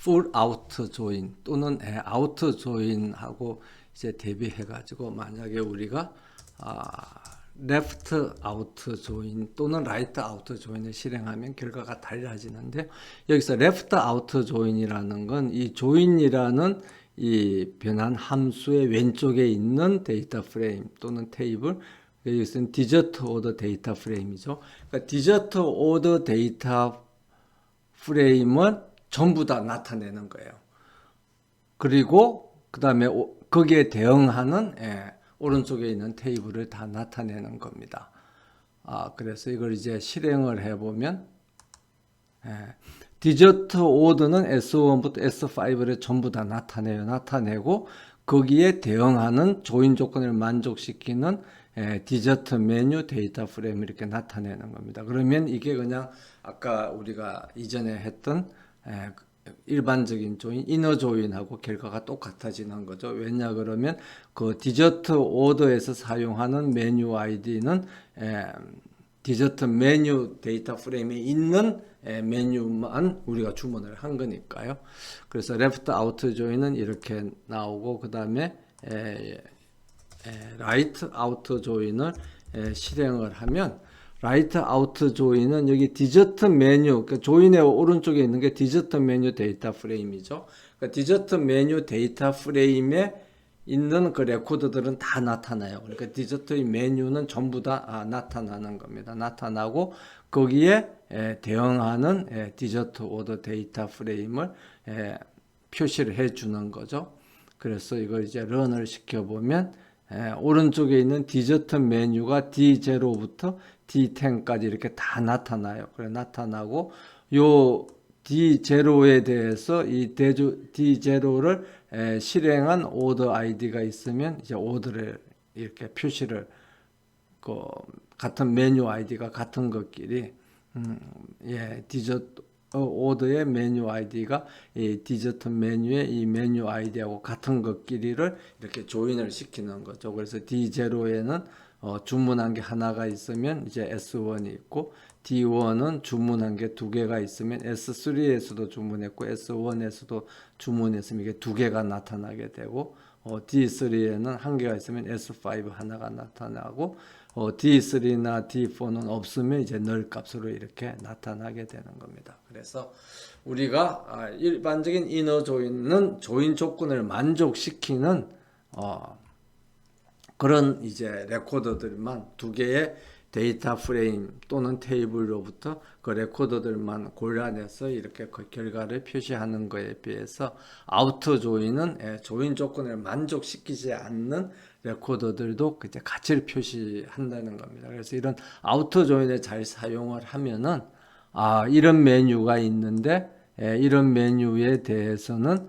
full out join 또는 out join하고 이제 대비해 가지고 만약에 우리가 left out join 또는 right out join을 실행하면 결과가 달라지는데, 여기서 left out join이라는 건 이 join이라는 이 변환 함수의 왼쪽에 있는 데이터 프레임 또는 테이블, 여기서는 digit order 데이터 프레임이죠. 그러니까 digit order 데이터 프레임은 전부 다 나타내는 거예요. 그리고 그 다음에 거기에 대응하는 오른쪽에 있는 테이블을 다 나타내는 겁니다. 그래서 이걸 이제 실행을 해보면 디저트 오더는 S1부터 S5를 전부 다 나타내고 거기에 대응하는 조인 조건을 만족시키는 디저트 메뉴 데이터 프레임 이렇게 나타내는 겁니다. 그러면 이게 그냥 아까 우리가 이전에 했던 일반적인 조인, 이너 조인하고 결과가 똑같아지는 거죠. 왜냐 그러면 그 디저트 오더에서 사용하는 메뉴 아이디는 디저트 메뉴 데이터 프레임에 있는 메뉴만 우리가 주문을 한 거니까요. 그래서 left out join은 이렇게 나오고, 그 다음에 right out join을 실행을 하면, right out join은 여기 디저트 메뉴, 그러니까 조인의 오른쪽에 있는 게 디저트 메뉴 데이터 프레임이죠. 그러니까 디저트 메뉴 데이터 프레임에 있는 그 레코드들은 다 나타나요. 그러니까 디저트의 메뉴는 전부 다 나타나는 겁니다. 나타나고 거기에 대응하는 디저트 오더 데이터 프레임을 표시를 해주는 거죠. 그래서 이걸 이제 런을 시켜보면 오른쪽에 있는 디저트 메뉴가 D0부터 D10까지 이렇게 다 나타나요. 그래 나타나고 요 D0에 대해서 이 D0를 실행한 오더 아이디가 있으면 이제 오더를 이렇게 표시를 같은 메뉴 아이디가 같은 것끼리 디저트 오더의 메뉴 아이디가 이 디저트 메뉴의 이 메뉴 아이디하고 같은 것끼리를 이렇게 조인을 시키는 거죠. 그래서 D0에는 주문한 게 하나가 있으면 이제 S1이 있고, D1은 주문한 게 두 개가 있으면 S3에서도 주문했고 S1에서도 주문했으면 이게 두 개가 나타나게 되고, D3에는 한 개가 있으면 S5 하나가 나타나고, D3나 D4는 없으면 이제 널 값으로 이렇게 나타나게 되는 겁니다. 그래서 우리가 일반적인 이너 조인은 조인 조건을 만족시키는 그런 이제 레코더들만 두 개의 데이터 프레임 또는 테이블로부터 그 레코더들만 골라내서 이렇게 그 결과를 표시하는 것에 비해서 아우터 조인은 조인 조건을 만족시키지 않는 레코더들도 이제 가치를 표시한다는 겁니다. 그래서 이런 아우터 조인을 잘 사용을 하면은 이런 메뉴가 있는데 이런 메뉴에 대해서는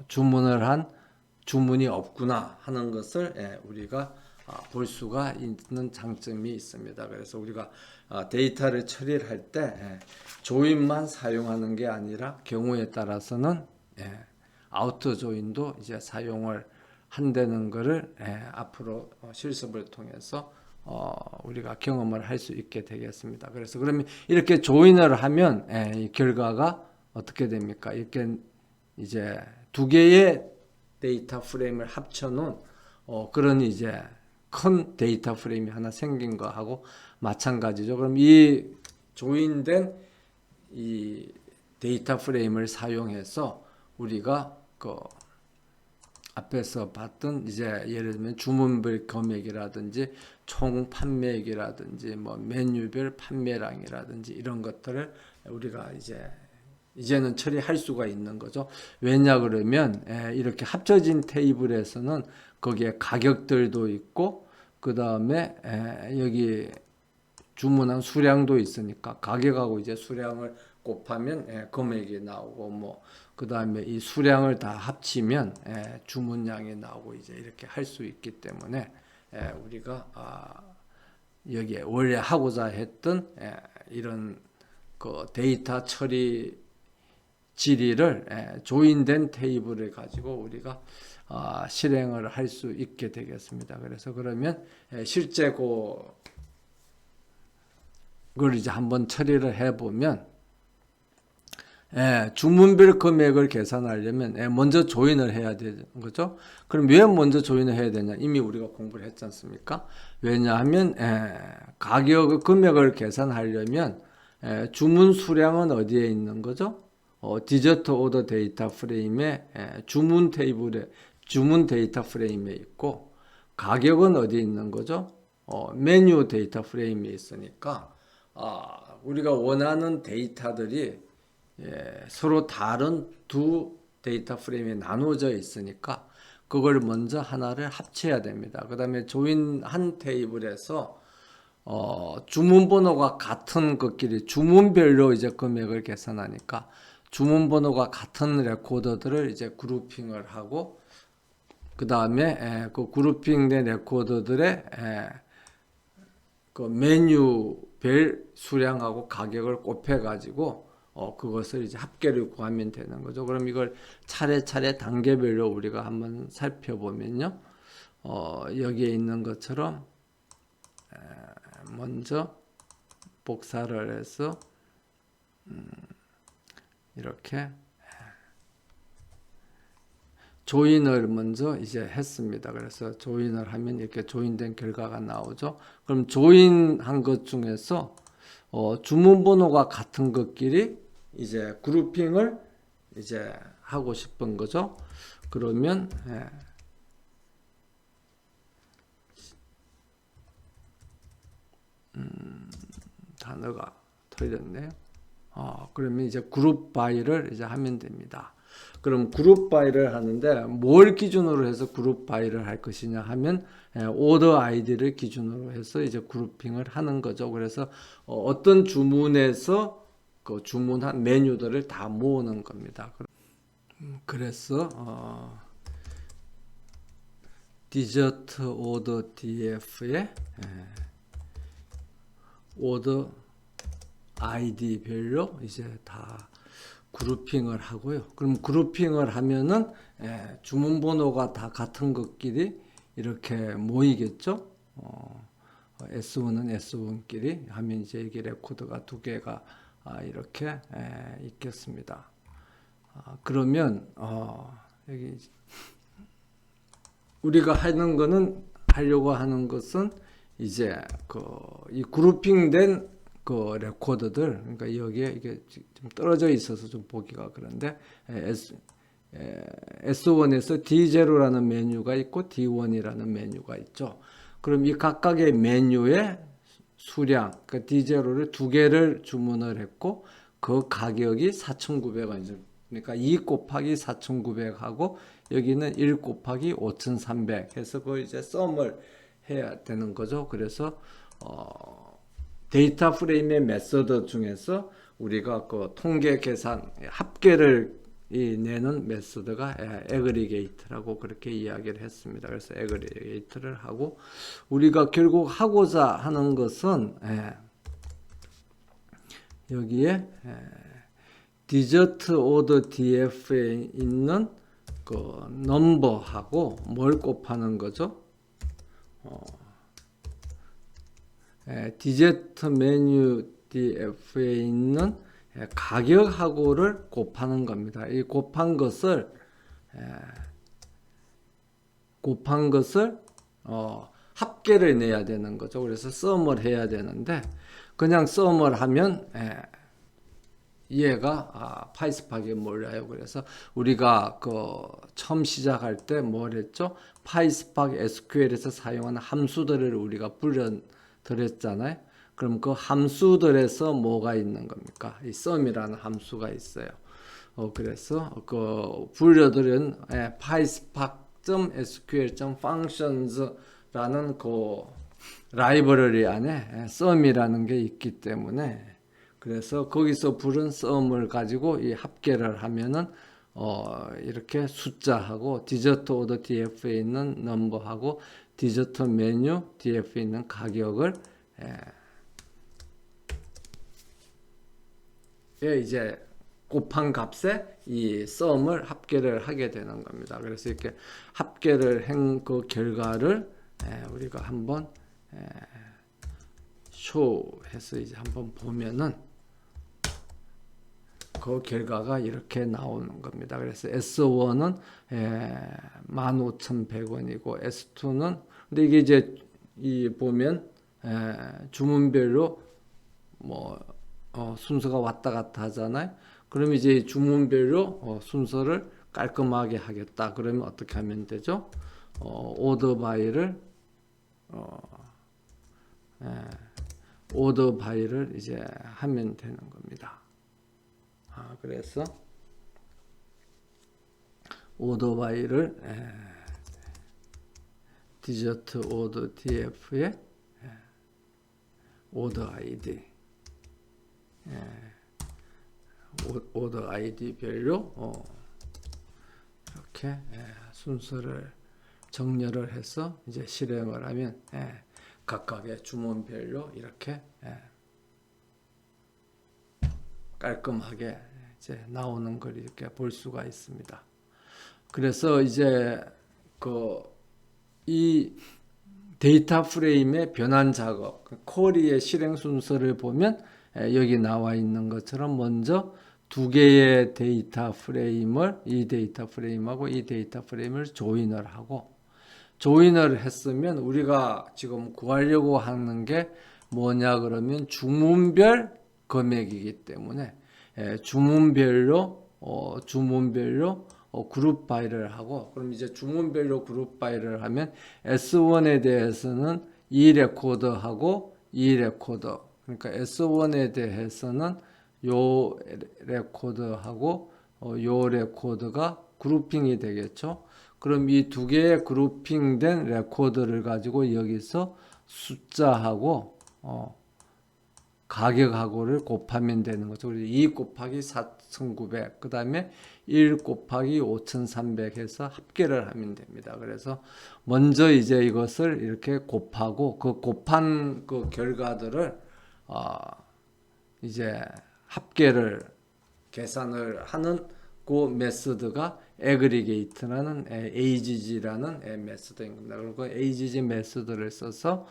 주문을 한 주문이 없구나 하는 것을 우리가 볼 수가 있는 장점이 있습니다. 그래서 우리가 데이터를 처리를 할 때 조인만 사용하는 게 아니라 경우에 따라서는 아우터 조인도 이제 사용을 한다는 것을 앞으로 실습을 통해서 우리가 경험을 할 수 있게 되겠습니다. 그래서 그러면 이렇게 조인을 하면 이 결과가 어떻게 됩니까? 이렇게 이제 두 개의 데이터 프레임을 합쳐놓은 그런 이제 큰 데이터 프레임이 하나 생긴 거하고 마찬가지죠. 그럼 이 조인된 이 데이터 프레임을 사용해서 우리가 그 앞에서 봤던 이제 예를 들면 주문별 금액이라든지 총 판매액이라든지 뭐 메뉴별 판매량이라든지 이런 것들을 우리가 이제는 처리할 수가 있는 거죠. 왜냐 그러면 이렇게 합쳐진 테이블에서는 거기에 가격들도 있고 그 다음에 여기 주문한 수량도 있으니까 가격하고 이제 수량을 곱하면 금액이 나오고 뭐 그 다음에 이 수량을 다 합치면 주문량이 나오고 이제 이렇게 할 수 있기 때문에 우리가 여기에 원래 하고자 했던 이런 그 데이터 처리 질의를 조인된 테이블을 가지고 우리가 실행을 할 수 있게 되겠습니다. 그래서 그러면 실제 그걸 이제 한번 처리를 해보면 주문별 금액을 계산하려면 먼저 조인을 해야 되는 거죠. 그럼 왜 먼저 조인을 해야 되냐? 이미 우리가 공부를 했지 않습니까? 왜냐하면 가격 금액을 계산하려면 주문 수량은 어디에 있는 거죠? 디저트 오더 데이터 프레임에 주문 테이블에 주문 데이터 프레임에 있고, 가격은 어디에 있는 거죠? 메뉴 데이터 프레임에 있으니까 우리가 원하는 데이터들이 서로 다른 두 데이터 프레임에 나눠져 있으니까 그걸 먼저 하나를 합쳐야 됩니다. 그 다음에 조인 한 테이블에서 주문 번호가 같은 것끼리 주문별로 이제 금액을 계산하니까 주문 번호가 같은 레코더들을 이제 그룹핑을 하고, 그 다음에 그 그룹핑된 레코더들의 그 메뉴별 수량하고 가격을 곱해 가지고 그것을 이제 합계를 구하면 되는 거죠. 그럼 이걸 차례차례 단계별로 우리가 한번 살펴보면요, 여기에 있는 것처럼 먼저 복사를 해서 이렇게 조인을 먼저 이제 했습니다. 그래서 조인을 하면 이렇게 조인된 결과가 나오죠. 그럼 조인한 것 중에서 주문 번호가 같은 것끼리 이제 그룹핑을 이제 하고 싶은 거죠. 그러면 단어가 틀렸네요. 그러면 이제 그룹 바이를 이제 하면 됩니다. 그럼 그룹 바이를 하는데 뭘 기준으로 해서 그룹 바이를 할 것이냐 하면 오더 아이디를 기준으로 해서 이제 그룹핑을 하는 거죠. 그래서 어떤 주문에서 그 주문한 메뉴들을 다 모으는 겁니다. 그래서 디저트 오더 DF에 오더 아이디별로 이제 다 그룹핑을 하고요. 그럼 그룹핑을 하면은 주문 번호가 다 같은 것끼리 이렇게 모이겠죠. S1은 S1끼리 하면 이제 이게 레코드가 두 개가 이렇게 있겠습니다. 그러면 여기 우리가 하려고 하는 것은 이제 이 그룹핑된 그 레코더들, 그러니까 여기에 이게 좀 떨어져 있어서 좀 보기가 그런데 S1에서 D0라는 메뉴가 있고 D1이라는 메뉴가 있죠. 그럼 이 각각의 메뉴의 수량, 그러니까 D0를 두 개를 주문을 했고 그 가격이 4,900원, 그러니까 2 곱하기 4,900하고 여기는 1 곱하기 5,300 해서 그 이제 썸을 해야 되는 거죠. 그래서 데이터 프레임의 메서드 중에서 우리가 그 통계 계산 합계를 내는 메서드가 애그리게이트라고 그렇게 이야기를 했습니다. 그래서 애그리게이트를 하고, 우리가 결국 하고자 하는 것은 여기에 디저트 오더 DF에 있는 그 넘버하고 뭘 곱하는 거죠? 디저트 메뉴 DF에 있는 가격하고를 곱하는 겁니다. 이 곱한 것을 합계를 내야 되는 거죠. 그래서 썸을 해야 되는데 그냥 썸을 하면 얘가 파이스팍에 몰려요. 그래서 우리가 처음 시작할 때 뭘 했죠? 파이스팍 SQL에서 사용하는 함수들을 우리가 불러드렸잖아요. 그럼 그 함수들에서 뭐가 있는 겁니까? 이 썸이라는 함수가 있어요. 그래서 그 불려드린 PySpark.sql.functions라는 그 라이브러리 안에 썸이라는 게 있기 때문에, 그래서 거기서 부른 썸을 가지고 이 합계를 하면은 이렇게 숫자하고 디저트 오더 DF에 있는 넘버하고 디저트 메뉴 DF에 있는 가격을 이제 곱한 값에 이 썸을 합계를 하게 되는 겁니다. 그래서 이렇게 합계를 한 그 결과를 우리가 한번 쇼해서 이제 한번 보면은 그 결과가 이렇게 나오는 겁니다. 그래서 S1은 15,100원이고 S2는 근데 이게 이제 이 보면 주문별로 뭐 순서가 왔다 갔다 하잖아요. 그럼 이제 주문별로 순서를 깔끔하게 하겠다. 그러면 어떻게 하면 되죠? 오더 바이를 오더 바이를 이제 하면 되는 겁니다. 그래서 오더 바이를 디저트 오더 DF에 오더 아이디 오더 아이디별로 이렇게 순서를 정렬을 해서 이제 실행을 하면 각각의 주문별로 이렇게 깔끔하게 이제 나오는 걸 이렇게 볼 수가 있습니다. 그래서 이제 이 데이터 프레임의 변환 작업, 쿼리의 실행 순서를 보면 여기 나와 있는 것처럼 먼저 두 개의 데이터 프레임을 이 데이터 프레임하고 이 데이터 프레임을 조인을 하고 조인을 했으면 우리가 지금 구하려고 하는 게 뭐냐 그러면 주문별 금액이기 때문에 주문별로 그룹 바이를 하고 그럼 이제 주문별로 그룹 바이를 하면 S1에 대해서는 이 레코더하고 이 레코더 그러니까 S1에 대해서는 요 레코더하고 요 레코더가 그룹핑이 되겠죠. 그럼 이 두 개의 그룹핑된 레코더를 가지고 여기서 숫자하고 가격하고를 곱하면 되는 거죠. 2 곱하기 4,900, 그 다음에 1 곱하기 5,300 해서 합계를 하면 됩니다. 그래서 먼저 이제 이것을 이렇게 곱하고 그 곱한 그 결과들을 이제 합계를 계산을 하는 그 메소드가 aggregate라는 AGG라는 메소드인 겁니다. 그리고 AGG 메소드를 써서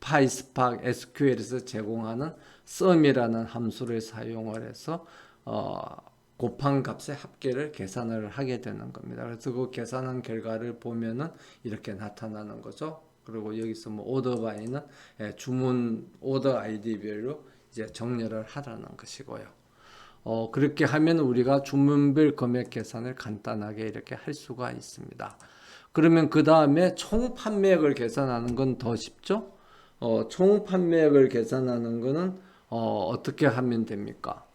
파이스팍 SQL에서 제공하는 sum이라는 함수를 사용을 해서 곱한 값의 합계를 계산을 하게 되는 겁니다. 그래서 그 계산한 결과를 보면은 이렇게 나타나는 거죠. 그리고 여기서 뭐 오더 바이는 주문 오더 아이디별로 이제 정렬을 하라는 것이고요. 그렇게 하면 우리가 주문별 금액 계산을 간단하게 이렇게 할 수가 있습니다. 그러면 그 다음에 총 판매액을 계산하는 건 더 쉽죠? 총 판매액을 계산하는 거는 어떻게 하면 됩니까?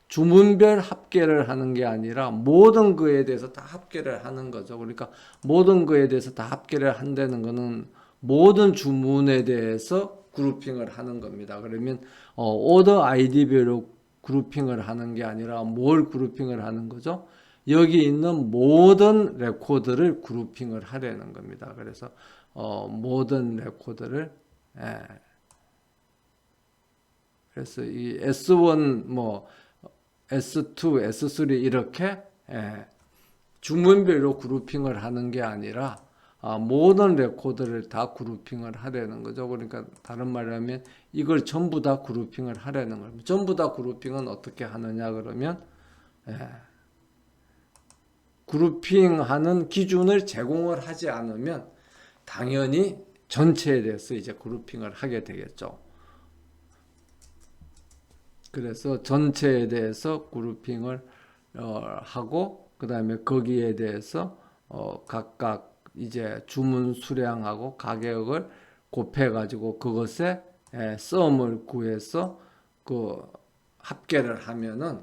주문별 합계를 하는 게 아니라 모든 거에 대해서 다 합계를 하는 거죠. 그러니까 모든 거에 대해서 다 합계를 한다는 거는 모든 주문에 대해서 그룹핑을 하는 겁니다. 그러면 오더 아이디별로 그룹핑을 하는 게 아니라 뭘 그룹핑을 하는 거죠? 여기 있는 모든 레코드를 그룹핑을 하려는 겁니다. 그래서 모든 레코드를 그래서 이 S1 뭐 S2, S3 이렇게 주문별로 그룹핑을 하는 게 아니라 모든 레코드를 다 그룹핑을 하려는 거죠. 그러니까 다른 말로 하면 이걸 전부 다 그룹핑을 하려는 겁니다. 전부 다 그룹핑은 어떻게 하느냐 그러면 그룹핑하는 기준을 제공을 하지 않으면 당연히 전체에 대해서 이제 그룹핑을 하게 되겠죠. 그래서 전체에 대해서 그룹핑을 하고 그 다음에 거기에 대해서 각각 이제 주문 수량하고 가격을 곱해 가지고 그것에 썸을 구해서 그 합계를 하면은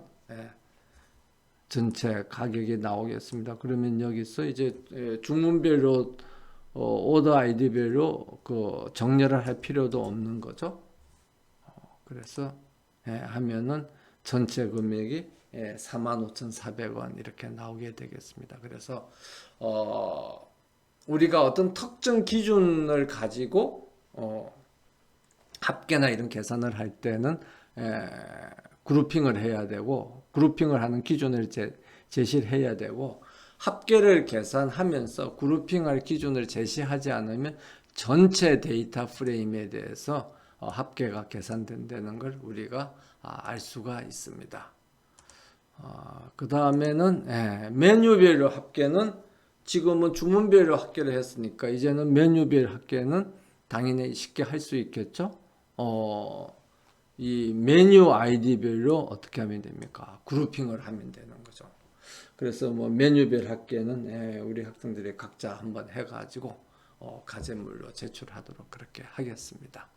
전체 가격이 나오겠습니다. 그러면 여기서 이제 주문별로 오더 아이디별로 그 정렬을 할 필요도 없는 거죠. 그래서 하면은 전체 금액이 45,400원 이렇게 나오게 되겠습니다. 그래서 우리가 어떤 특정 기준을 가지고 합계나 이런 계산을 할 때는 그룹핑을 해야 되고 그룹핑을 하는 기준을 제시를 해야 되고 합계를 계산하면서 그룹핑할 기준을 제시하지 않으면 전체 데이터 프레임에 대해서 합계가 계산된다는 걸 우리가 알 수가 있습니다. 그 다음에는 메뉴별로 합계는 지금은 주문별로 합계를 했으니까 이제는 메뉴별 합계는 당연히 쉽게 할 수 있겠죠. 이 메뉴 아이디별로 어떻게 하면 됩니까? 그룹핑을 하면 되는 거죠. 그래서 뭐 메뉴별 합계는 우리 학생들이 각자 한번 해가지고 과제물로 제출하도록 그렇게 하겠습니다.